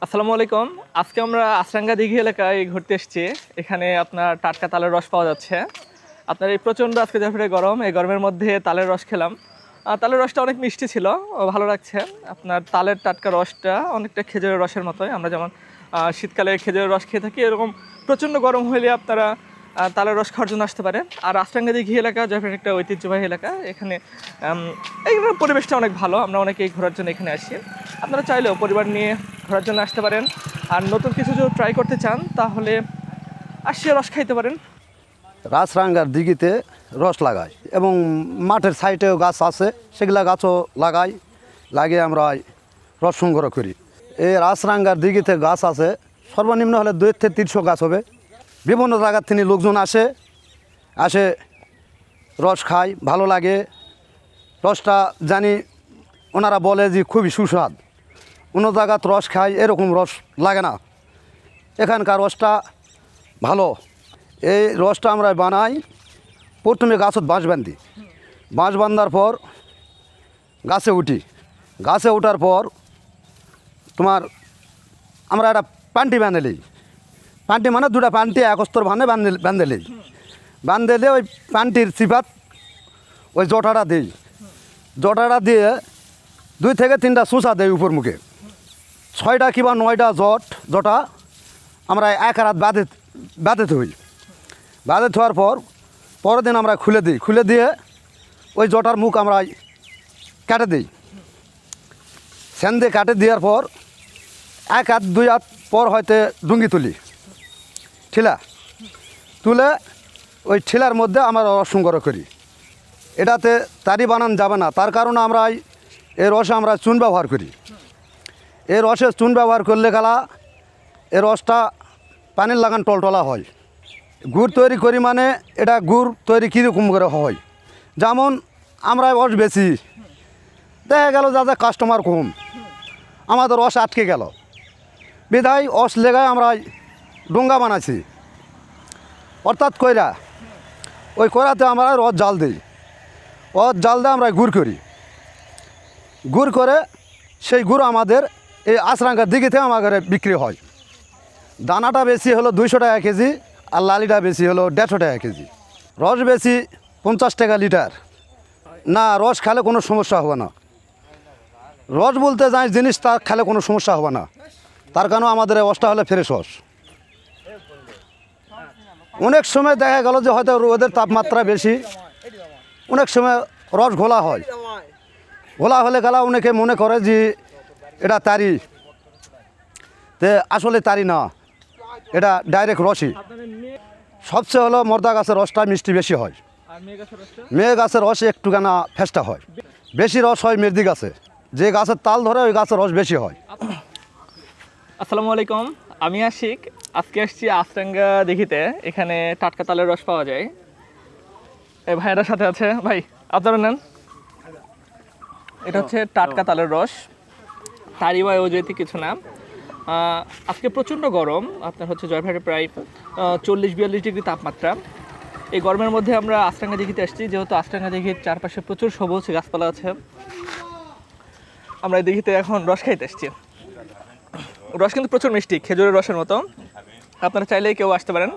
আসসালামু আলাইকুম। আজকে আমরা আচরাঙ্গা দিঘি এলাকায় ঘুরতে এসেছি। এখানে আপনার টাটকা তালের রস পাওয়া যাচ্ছে। আপনার এই প্রচণ্ড আজকে জাফরে গরম, এই গরমের মধ্যে তালের রস খেলাম। তালের রসটা অনেক মিষ্টি ছিল, ভালো লাগছে। আপনার তালের টাটকা রসটা অনেকটা খেজুরের রসের মতোই। আমরা যেমন শীতকালে খেজুরের রস খেয়ে থাকি, এরকম প্রচণ্ড গরম হলে আপনারা তালের রস খাওয়ার জন্য আসতে পারেন। আর আচরাঙ্গা দিঘি এলাকা জাফরের একটা ঐতিহ্যবাহী এলাকা। এখানে এইগুলোর পরিবেশটা অনেক ভালো, আমরা অনেকেই ঘোরার জন্য এখানে আসি। আপনারা চাইলেও পরিবার নিয়ে ঘোরার জন্য আসতে পারেন। আর নতুন কিছু যদি ট্রাই করতে চান তাহলে আসিয়ে রস খাইতে পারেন। আচরাঙ্গার দিঘিতে রস লাগাই এবং মাঠের সাইডেও গাছ আছে, সেগুলা গাছও লাগাই, লাগিয়ে আমরা রস সংগ্রহ করি। এই আচরাঙ্গার দিঘিতে গাছ আছে সর্বনিম্ন হলে 2 থেকে 300 গাছ হবে। বিভিন্ন জায়গার থেকে লোকজন আসে রস খায়, ভালো লাগে। রসটা জানি ওনারা বলে যে খুবই সুস্বাদ। অন্য জায়গাত রস খায় এরকম রস লাগে না, এখানকার রসটা ভালো। এই রসটা আমরা বানাই প্রথমে গাছত বাঁশ বাঁধার পর গাছে ওঠার পর তোমার আমরা একটা পান্টি বাঁধেলি, পান্টি মানে 2টা পান্টি একস্তর বাঁধেলি ওই পান্টির চিপাত ওই জটাটা জটাটা দিয়ে 2 থেকে 3টা চুষা দেয় উপর মুখে, 6টা কিংবা 9টা জটা আমরা এক রাত বাঁধে থই। বাঁধে থোয়ার পর পরের দিন আমরা খুলে দিয়ে ওই জটার মুখ আমরা কেটে দিই। সেন দিয়ে কাটে দেওয়ার পর 1 হাত 2 হাত পর হয়তো ডুঙ্গি তুলে ওই ঠিলার মধ্যে আমরা রস সংগ্রহ করি। এটাতে তারি বানান যাবে না, তার কারণে আমরা এই রসে আমরা চুন ব্যবহার করি। এই রসে চুন ব্যবহার করলে গেলা এই রসটা পানির লাগান টলটলা হয়। গুড় তৈরি করি মানে এটা গুড় তৈরি কীরকম করে হয়, যেমন আমরা রস বেশি দেখা গেল যা কাস্টমার কম, আমাদের রস আটকে গেল, বিধায় রস লেগায় আমরা ডোঙ্গা বানাচ্ছি। অর্থাৎ ওই কইরাতে আমরা রস জাল দিই, জাল দিয়ে আমরা গুড় করে সেই গুড় আমাদের এই আচরাঙ্গার দিঘিতে আমাদের বিক্রি হয়। দানাটা বেশি হলো 200 টাকা কেজি, আর লালিটা বেশি হলো 150 টাকা কেজি। রস বেশি 50 টাকা লিটার। না, রস খেলে কোনো সমস্যা হবে না। রস বলতে যাই জিনিস, তার খেলে কোনো সমস্যা হবে না, তার কারণে আমাদের রসটা হলে ফ্রেশ রস। অনেক সময় দেখা গেল যে হয়তো রোদের তাপমাত্রা বেশি, অনেক সময় রস ঘোলা হলে গেলা অনেকে মনে করে যে এটা তারি, তে আসলে তারি না, এটা ডাইরেক্ট রসই। সবচেয়ে হলো মর্দা গাছের রসটা মিষ্টি বেশি হয়, মেয়ে গাছের রস একটুখানা ফেস্টা হয়। বেশি রস হয় মের্দি গাছে, যে গাছের তাল ধরে ওই গাছের রস বেশি হয়। আসসালামু আলাইকুম, আমি আশিক। আজকে আসছি আচরাঙ্গা দিঘিতে, এখানে টাটকা তালের রস পাওয়া যায়। এই ভাইয়ের সাথে আছে, ভাই আপনারা নেন। এটা হচ্ছে টাটকা তালের রস, তারি বা ওজেতে কিছু না। আজকে প্রচণ্ড গরম, আপনার হচ্ছে জয়পুরহাটে প্রায় 40-42 ডিগ্রি তাপমাত্রা। এই গরমের মধ্যে আমরা আচরাঙ্গা দিঘিতে আসছি, যেহেতু আচরাঙ্গা দিঘির চারপাশে প্রচুর সবুজ গাছপালা আছে। আমরা এই দিঘিতে এখন রস খাইতে এসছি। রস কিন্তু প্রচুর মিষ্টি, খেজুরের রসের মতো। আপনারা চাইলেই কেউ আসতে পারেন।